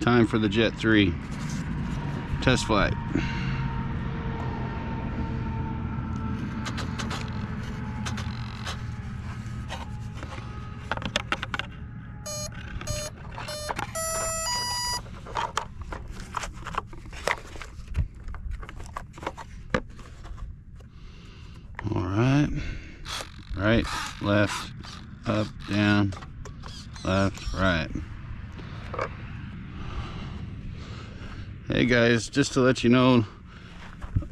Time for the Jet 3 test flight. All right, right, left, up, down, left, right. Hey guys, just to let you know,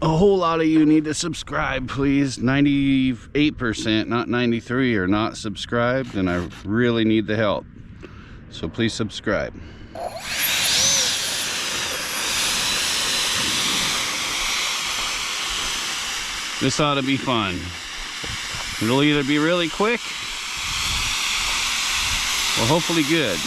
a whole lot of you need to subscribe, please. 98%, not 93, are not subscribed, and I really need the help. So please subscribe. This ought to be fun. It'll either be really quick or hopefully good.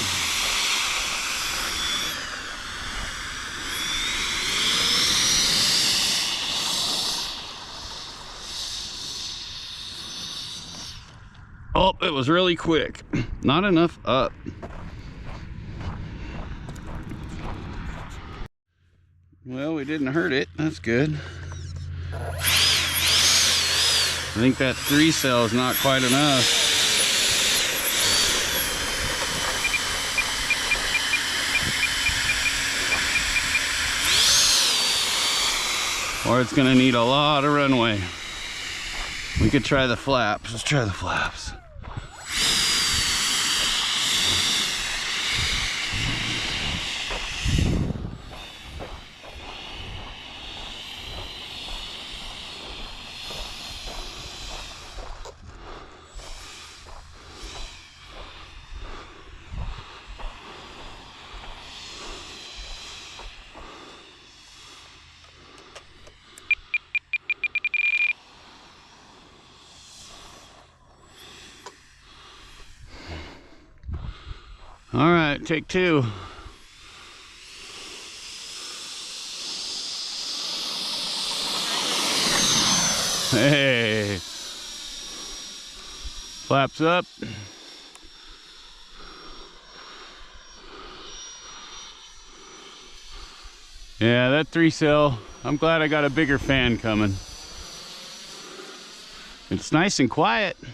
Oh, it was really quick. Not enough up. Well, we didn't hurt it. That's good. I think that 3 cell is not quite enough. Or it's gonna need a lot of runway. We could try the flaps. Let's try the flaps. All right, take 2. Hey, flaps up. Yeah, that 3 cell, I'm glad I got a bigger fan coming. It's nice and quiet. It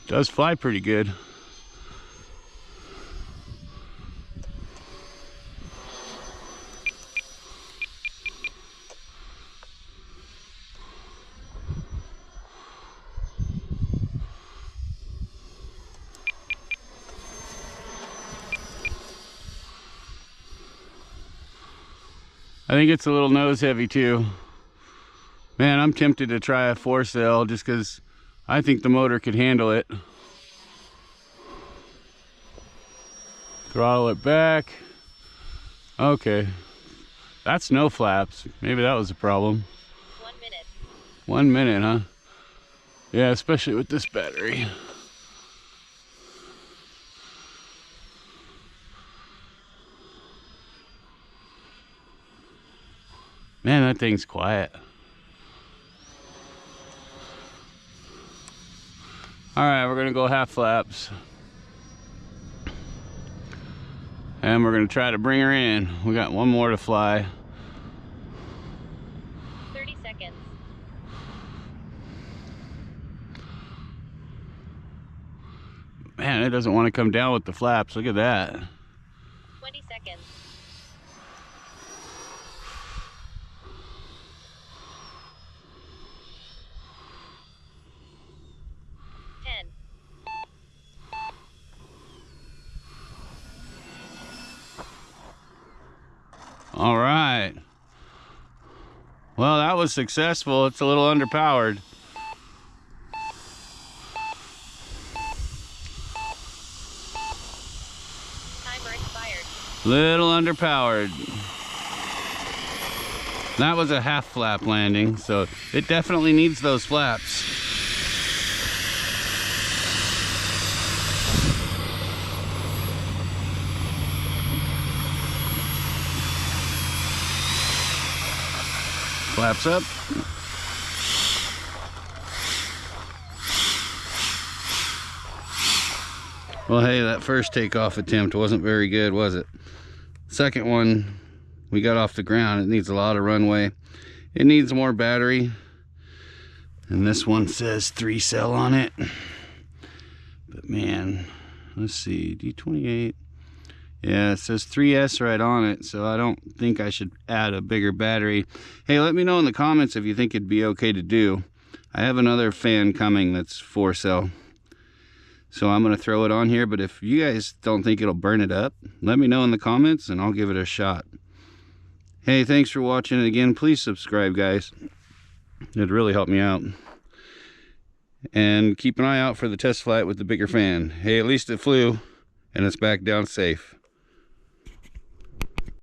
does fly pretty good. I think it's a little nose heavy too. Man, I'm tempted to try a 4 cell just because I think the motor could handle it. Throttle it back. Okay. That's no flaps. Maybe that was the problem. 1 minute. 1 minute, huh? Yeah, especially with this battery. Man, that thing's quiet. All right, we're gonna go half flaps. And we're gonna try to bring her in. We got 1 more to fly. 30 seconds. Man, it doesn't want to come down with the flaps. Look at that. 20 seconds. All right. Well, that was successful. It's a little underpowered. Timer expired. Little underpowered. That was a half flap landing, so it definitely needs those flaps. Flaps up. Well, hey, that first takeoff attempt wasn't very good, was it? Second one we got off the ground, it needs a lot of runway. It needs more battery. And this one says 3 cell on it. But man, let's see, D28. Yeah, it says 3S right on it, so I don't think I should add a bigger battery. Hey, let me know in the comments if you think it'd be okay to do. I have another fan coming that's 4 cell. So I'm going to throw it on here, but if you guys don't think it'll burn it up, let me know in the comments and I'll give it a shot. Hey, thanks for watching, and again, please subscribe, guys. It'd really help me out. And keep an eye out for the test flight with the bigger fan. Hey, at least it flew and it's back down safe.